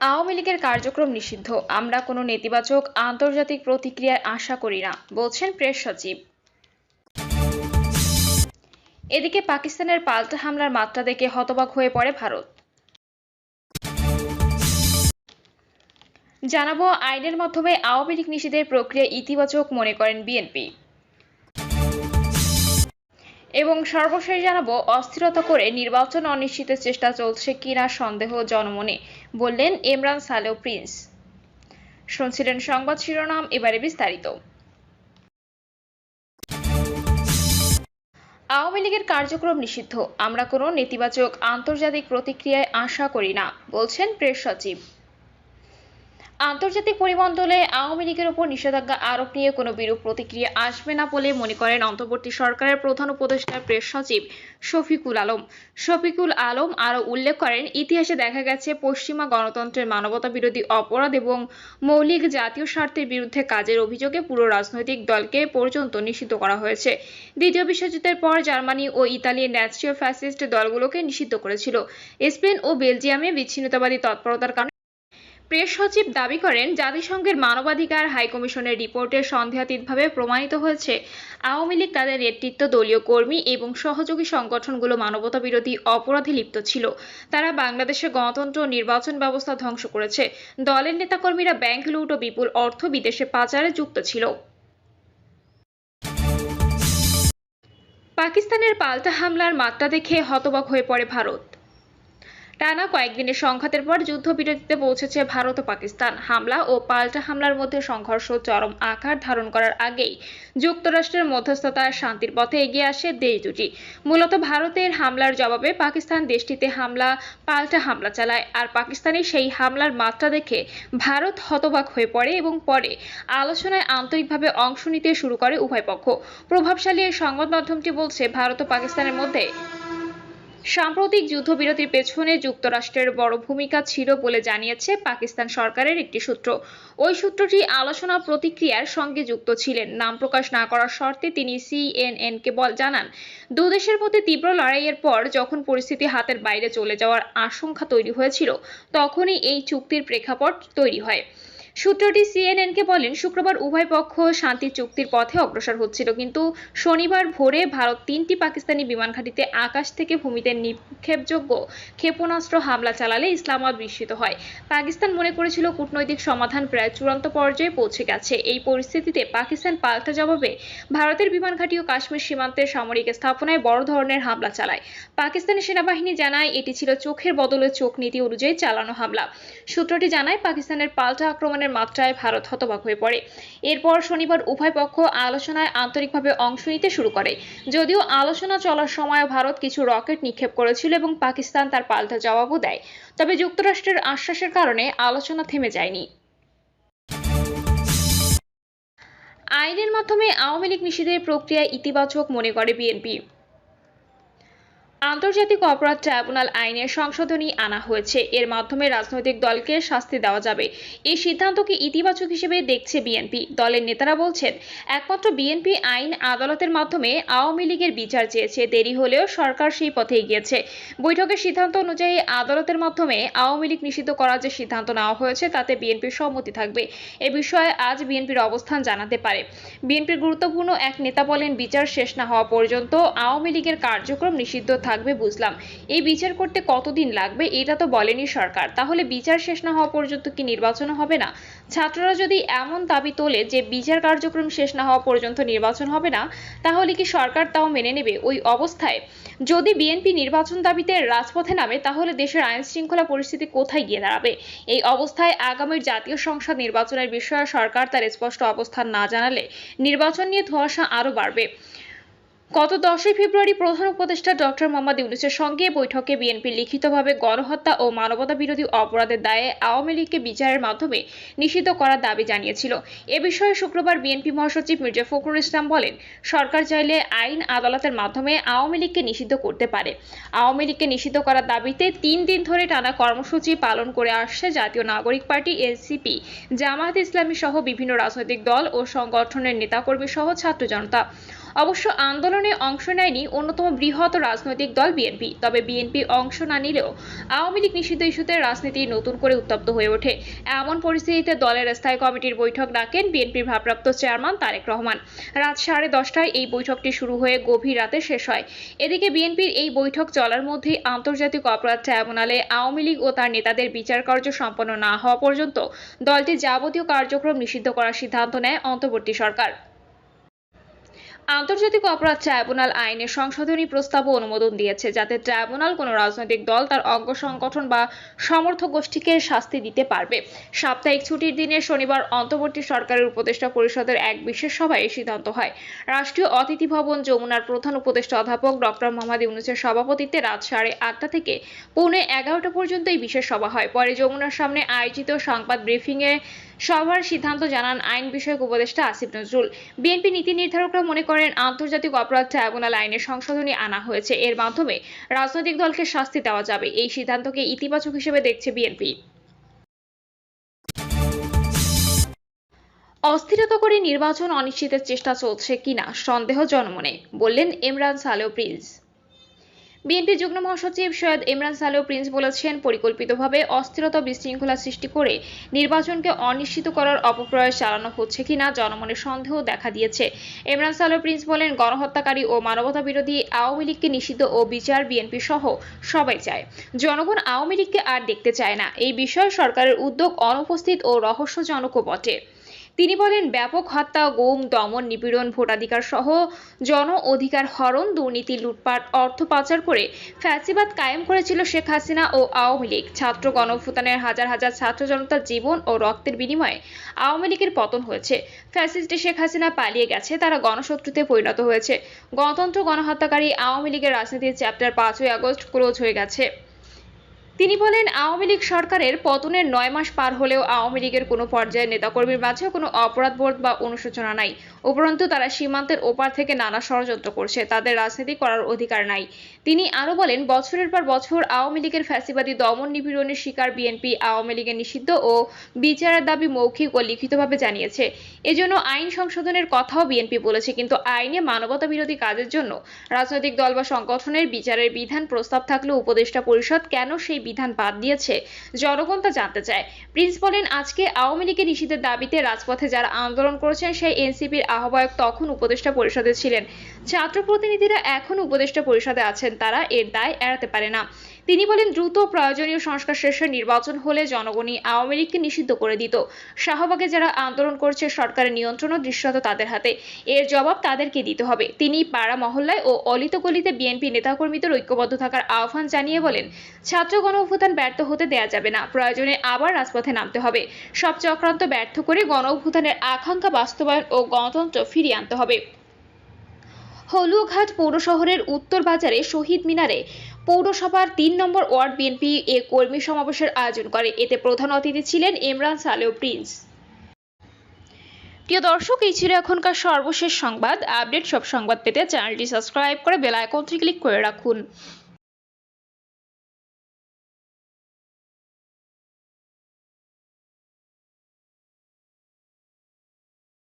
আওয়ামী লীগের কার্যক্রম নিষিদ্ধ, আমরা কোনো নেতিবাচক আন্তর্জাতিক প্রতিক্রিয়ার আশা করি না, বলছেন প্রেস সচিব। এদিকে পাকিস্তানের পাল্টা হামলার মাত্রা দেখে হতবাক হয়ে পড়ে ভারত। জানাবো, আইনের মাধ্যমে আওয়ামী লীগ নিষিদ্ধের প্রক্রিয়া ইতিবাচক মনে করেন বিএনপি। এবং সর্বশেষ জানাবো, অস্থিরতা করে নির্বাচন অনিশ্চিতের চেষ্টা চলছে কিনা সন্দেহ জনমনে, বললেন ইমরান সালেহ প্রিন্স। শুনছিলেন সংবাদ শিরোনাম, এবারে বিস্তারিত। আওয়ামী লীগের কার্যক্রম নিষিদ্ধ, আমরা কোনো নেতিবাচক আন্তর্জাতিক প্রতিক্রিয়ায় আশা করি না, বলছেন প্রেস সচিব। আন্তর্জাতিক পরিমণ্ডলে আওয়ামী লীগের উপর নিষেধাজ্ঞা আরোপ নিয়ে কোনো বিরূপ প্রতিক্রিয়া আসবে না বলে মনে করেন অন্তর্বর্তী সরকারের প্রধান উপদেষ্টা প্রেস সচিব শফিকুল আলম। শফিকুল আলম আরও উল্লেখ করেন, ইতিহাসে দেখা গেছে পশ্চিমা গণতন্ত্রের মানবতা বিরোধী অপরাধ এবং মৌলিক জাতীয় স্বার্থের বিরুদ্ধে কাজের অভিযোগে পুরো রাজনৈতিক দলকে পর্যন্ত নিষিদ্ধ করা হয়েছে। দ্বিতীয় বিশ্বযুদ্ধের পর জার্মানি ও ইতালির ন্যাচিও ফ্যাসিস্ট দলগুলোকে নিষিদ্ধ করেছিল। স্পেন ও বেলজিয়ামে বিচ্ছিন্নতাবাদী তৎপরতার কারণে প্রেস সচিব দাবি করেন, জাতিসংঘের মানবাধিকার হাইকমিশনের রিপোর্টে সন্দেহাতীতভাবে প্রমাণিত হয়েছে আওয়ামী লীগ তাদের নেতৃত্ব, দলীয় কর্মী এবং সহযোগী সংগঠনগুলো মানবতা বিরোধী অপরাধে লিপ্ত ছিল। তারা বাংলাদেশের গণতন্ত্র ও নির্বাচন ব্যবস্থা ধ্বংস করেছে। দলের নেতাকর্মীরা ব্যাংক লুট ও বিপুল অর্থ বিদেশে পাচারে যুক্ত ছিল। পাকিস্তানের পাল্টা হামলার মাত্রা দেখে হতবাক হয়ে পড়ে ভারত। টানা কয়েকদিনের সংঘাতের পর যুদ্ধবিরতিতে পৌঁছেছে ভারত ও পাকিস্তান। হামলা ও পাল্টা হামলার মধ্যে সংঘর্ষ চরম আকার ধারণ করার আগেই যুক্তরাষ্ট্রের মধ্যস্থতায় শান্তির পথে এগিয়ে আসে দেশ দুটি। মূলত ভারতের হামলার জবাবে পাকিস্তান দেশটিতে পাল্টা হামলা চালায়, আর পাকিস্তানি সেই হামলার মাত্রা দেখে ভারত হতবাক হয়ে পড়ে এবং পরে আলোচনায় আন্তরিকভাবে অংশ নিতে শুরু করে উভয় পক্ষ। প্রভাবশালী এই সংবাদ মাধ্যমটি বলছে, ভারত ও পাকিস্তানের মধ্যে সাম্প্রতিক যুদ্ধবিরতির পেছনে যুক্তরাষ্ট্রের বড় ভূমিকা ছিল বলে জানিয়েছে পাকিস্তান সরকারের একটি সূত্র। ওই সূত্রটি আলোচনা প্রতিক্রিয়ার সঙ্গে যুক্ত ছিলেন। নাম প্রকাশ না করার শর্তে তিনি সিএনএনকে জানান, দুদেশের মধ্যে তীব্র লড়াইয়ের পর যখন পরিস্থিতি হাতের বাইরে চলে যাওয়ার আশঙ্কা তৈরি হয়েছিল, তখনই এই চুক্তির প্রেক্ষাপট তৈরি হয়। সূত্রটি সিএনএনকে বলেন, শুক্রবার উভয় পক্ষ শান্তি চুক্তির পথে অগ্রসর হচ্ছিল, কিন্তু শনিবার ভোরে ভারত 3টি পাকিস্তানি বিমান ঘাঁটিতে আকাশ থেকে ভূমিতে নিক্ষেপযোগ্য ক্ষেপণাস্ত্র হামলা চালালে ইসলামাবাদ বিস্মিত হয়। পাকিস্তান মনে করেছিল কূটনৈতিক সমাধান প্রায় চূড়ান্ত পর্যায়ে পৌঁছে গেছে। এই পরিস্থিতিতে পাকিস্তান পাল্টা জবাবে ভারতের বিমান ঘাঁটি ও কাশ্মীর সীমান্তের সামরিক স্থাপনায় বড় ধরনের হামলা চালায়। পাকিস্তানি সেনাবাহিনী জানায়, এটি ছিল চোখের বদলে চোখ নীতি অনুযায়ী চালানো হামলা। সূত্রটি জানায়, পাকিস্তানের পাল্টা আক্রমণের মাত্রায় ভারত হতবাক হয়ে পড়ে। এরপর শনিবার উভয় পক্ষ আলোচনায় আন্তরিকভাবে অংশ নিতে শুরু করে। যদিও আলোচনা চলার সময় ভারত কিছু রকেট নিক্ষেপ করেছিল এবং পাকিস্তান তার পাল্টা জবাবও দেয়, তবে যুক্তরাষ্ট্রের আশ্বাসের কারণে আলোচনা থেমে যায়নি। আইনের মাধ্যমে আওয়ামী লীগ নিষিদ্ধের প্রক্রিয়া ইতিবাচক মনে করে বিএনপি। আন্তর্জাতিক অপরাধ ট্রাইব্যুনাল আইনে সংশোধনী আনা হয়েছে। এর মাধ্যমে রাজনৈতিক দলকে শাস্তি দেওয়া যাবে। এই সিদ্ধান্তকে ইতিবাচক হিসেবে দেখছে বিএনপি। দলের নেতারা বলছেন, একমাত্র বিএনপি আইন আদালতের মাধ্যমে আওয়ামী লীগের বিচার চেয়েছে। দেরি হলেও সরকার সেই পথে এগিয়েছে। বৈঠকের সিদ্ধান্ত অনুযায়ী আদালতের মাধ্যমে আওয়ামী লীগ নিষিদ্ধ করার যে সিদ্ধান্ত নেওয়া হয়েছে, তাতে বিএনপির সম্মতি থাকবে। এ বিষয়ে আজ বিএনপির অবস্থান জানাতে পারে। বিএনপির গুরুত্বপূর্ণ এক নেতা বলেন, বিচার শেষ না হওয়া পর্যন্ত আওয়ামী লীগের কার্যক্রম নিষিদ্ধ থাকবে। বুঝলাম, এই বিচার করতে কতদিন লাগবে এটা তো বলেনি সরকার। তাহলে বিচার শেষ না হওয়া পর্যন্ত কি নির্বাচন হবে না? ছাত্ররা যদি এমন দাবি তোলে যে বিচার কার্যক্রম শেষ না হওয়া পর্যন্ত নির্বাচন হবে না, তাহলে কি সরকার তাও মেনে নেবে? ওই অবস্থায় যদি বিএনপি নির্বাচন দাবিতে রাজপথে নামে, তাহলে দেশের আইন শৃঙ্খলা পরিস্থিতি কোথায় গিয়ে দাঁড়াবে? এই অবস্থায় আগামীর জাতীয় সংসদ নির্বাচনের বিষয়ে সরকার তার স্পষ্ট অবস্থান না জানালে নির্বাচন নিয়ে ধোঁয়াশা আরও বাড়বে। গত 10 ফেব্রুয়ারি প্রধান উপদেষ্টা ডক্টর মোহাম্মদ ইউনূসের সঙ্গে বৈঠকে বিএনপি লিখিতভাবে গণহত্যা ও মানবতা বিরোধী অপরাধের দায়ে আওয়ামী লীগকে বিচারের মাধ্যমে নিষিদ্ধ করার দাবি জানিয়েছিল। এ বিষয়ে শুক্রবার বিএনপি মহাসচিব মির্জা ফখরুল ইসলাম বলেন, সরকার চাইলে আইন আদালতের মাধ্যমে আওয়ামী লীগকে নিষিদ্ধ করতে পারে। আওয়ামী লীগকে নিষিদ্ধ করার দাবিতে 3 দিন ধরে টানা কর্মসূচি পালন করে আসছে জাতীয় নাগরিক পার্টি, এনসিপি, জামায়াতে ইসলামী সহ বিভিন্ন রাজনৈতিক দল ও সংগঠনের নেতাকর্মী সহ ছাত্র জনতা। অবশ্য আন্দোলনে অংশ নেয়নি অন্যতম বৃহৎ রাজনৈতিক দল বিএনপি। তবে বিএনপি অংশ না নিলেও আওয়ামী লীগ নিষিদ্ধ ইস্যুতে রাজনীতি নতুন করে উত্তপ্ত হয়ে ওঠে। এমন পরিস্থিতিতে দলের স্থায়ী কমিটির বৈঠক ডাকেন বিএনপির ভারপ্রাপ্ত চেয়ারম্যান তারেক রহমান। রাত 10:30টায় এই বৈঠকটি শুরু হয়ে গভীর রাতে শেষ হয়। এদিকে বিএনপির এই বৈঠক চলার মধ্যেই আন্তর্জাতিক অপরাধ ট্রাইব্যুনালে আওয়ামী লীগ ও তার নেতাদের বিচার কার্য সম্পন্ন না হওয়া পর্যন্ত দলটির যাবতীয় কার্যক্রম নিষিদ্ধ করার সিদ্ধান্ত নেয় অন্তর্বর্তী সরকার। আন্তর্জাতিক অপরাধ ট্রাইব্যুনাল আইনের সংশোধনী প্রস্তাবও অনুমোদন দিয়েছে, যাতে ট্রাইব্যুনাল কোনো রাজনৈতিক দল, তার অঙ্গ সংগঠন বা সমর্থক গোষ্ঠীকে শাস্তি দিতে পারবে। সাপ্তাহিক ছুটির দিনে শনিবার অন্তর্বর্তী সরকারের উপদেষ্টা পরিষদের এক বিশেষ সভায় এই সিদ্ধান্ত হয়। রাষ্ট্রীয় অতিথি ভবন যমুনার প্রধান উপদেষ্টা অধ্যাপক ডক্টর মোহাম্মদ ইউনূসের সভাপতিত্বে রাত 8:30 থেকে পৌনে 11টা পর্যন্ত এই বিশেষ সভা হয়। পরে যমুনার সামনে আয়োজিত সংবাদ ব্রিফিংয়ে সভার সিদ্ধান্ত জানান আইন বিষয়ক উপদেষ্টা আসিফ নজরুল। বিএনপি নীতি নির্ধারকরা মনে করেন, আন্তর্জাতিক অপরাধ ট্রাইব্যুনাল আইনের সংশোধনী আনা হয়েছে, এর মাধ্যমে রাজনৈতিক দলকে শাস্তি দেওয়া যাবে। এই সিদ্ধান্তকে ইতিবাচক হিসেবে দেখছে বিএনপি। অস্থিরতা করে নির্বাচন অনিশ্চিতের চেষ্টা চলছে কিনা সন্দেহ জনমনে, বললেন ইমরান সালেহ প্রিন্স। বিএনপি যুগ্ম মহাসচিব সৈয়দ ইমরান সালেহ প্রিন্স বলেছেন, পরিকল্পিতভাবে অস্থিরতা বিশৃঙ্খলা সৃষ্টি করে নির্বাচনকে অনিশ্চিত করার অপপ্রয়াস চালানো হচ্ছে কিনা জনমনে সন্দেহ দেখা দিয়েছে। ইমরান সালেহ প্রিন্স বলেন, গণহত্যাকারী ও মানবতা বিরোধী আওয়ামী লীগকে নিষিদ্ধ ও বিচার বিএনপি সহ সবাই চায়। জনগণ আওয়ামী লীগকে আর দেখতে চায় না। এই বিষয়ে সরকারের উদ্যোগ অনুপস্থিত ও রহস্যজনকও বটে। তিনি বলেন, ব্যাপক হত্যা, গুম, দমন, নিপীড়ন, ভোটাধিকার সহ জন অধিকার হরণ, দুর্নীতি, লুটপাট, অর্থ পাচার করে ফ্যাসিবাদ কায়েম করেছিল শেখ হাসিনা ও আওয়ামী লীগ। ছাত্র গণঅভ্যুত্থানের হাজার হাজার ছাত্র জনতার জীবন ও রক্তের বিনিময়ে আওয়ামী লীগের পতন হয়েছে। ফ্যাসিস্ট শেখ হাসিনা পালিয়ে গেছে, তারা গণশত্রুতে পরিণত হয়েছে। গণতন্ত্র গণহত্যাকারী আওয়ামী লীগের রাজনীতির চ্যাপ্টার 5ই আগস্ট ক্লোজ হয়ে গেছে। তিনি বলেন, আওয়ামী লীগ সরকারের পতনের 9 মাস পার হলেও আওয়ামী লীগের কোনো পর্যায়ে নেতাকর্মীর মাঝে কোনো অপরাধবোধ বা অনুশোচনা নাই। উপরন্তু তারা সীমান্তের ওপার থেকে নানা ষড়যন্ত্র করছে, তাদের রাজনীতি করার অধিকার নাই। তিনি আরো বলেন, বছরের পর বছর আওয়ামী লীগের ফ্যাসিবাদী দমন নিপীড়নের শিকার বিএনপি আওয়ামী লীগের নিষিদ্ধ ও বিচারের দাবি মৌখিক ও লিখিতভাবে জানিয়েছে। এজন্য আইন সংশোধনের কথাও বিএনপি বলেছে, কিন্তু আইনে মানবতা বিরোধী কাজের জন্য রাজনৈতিক দল বা সংগঠনের বিচারের বিধান প্রস্তাব থাকলেও উপদেষ্টা পরিষদ কেন সেই বিধান বাদ দিয়েছে জনগণ তা জানতে চায়। প্রিন্স বলেন, আজকে আওয়ামী লীগের নিষিদ্ধের দাবিতে রাজপথে যারা আন্দোলন করেছেন সেই এনসিপির আহ্বায়ক তখন উপদেষ্টা পরিষদে ছিলেন। ছাত্র প্রতিনিধিরা এখন উপদেষ্টা পরিষদে আছেন, তারা এর দায় এড়াতে পারে না। তিনি বলেন, দ্রুত প্রয়োজনীয় সংস্কার শেষে নির্বাচন হলে জনগণই আওয়ামী লীগকে নিষিদ্ধ করে দিত। শাহবাগে যারা আন্দোলন করছে সরকারের নিয়ন্ত্রণও দৃশ্যত তাদের হাতে, এর জবাব তাদেরকে দিতে হবে। তিনি পাড়া মহল্লায় ও অলিত গলিতে বিএনপি নেতাকর্মীদের ঐক্যবদ্ধ থাকার আহ্বান জানিয়ে বলেন, ছাত্র গণঅভ্যুত্থান ব্যর্থ হতে দেয়া যাবে না, প্রয়োজনে আবার রাজপথে নামতে হবে। সব চক্রান্ত ব্যর্থ করে গণঅভ্যুত্থানের আকাঙ্ক্ষা বাস্তবায়ন ও গণতন্ত্র ফিরিয়ে আনতে হবে। হলুয়াঘাট পৌর শহরের উত্তর বাজারে শহীদ মিনারে পৌরসভার 3 নম্বর ওয়ার্ড বিএনপি এ কর্মী সমাবেশের আয়োজন করে। এতে প্রধান অতিথি ছিলেন ইমরান সালেহ প্রিন্স। প্রিয় দর্শক, এই ছিল এখনকার সর্বশেষ সংবাদ। আপডেট সব সংবাদ পেতে চ্যানেলটি সাবস্ক্রাইব করে বেল আইকনটি ক্লিক করে রাখুন।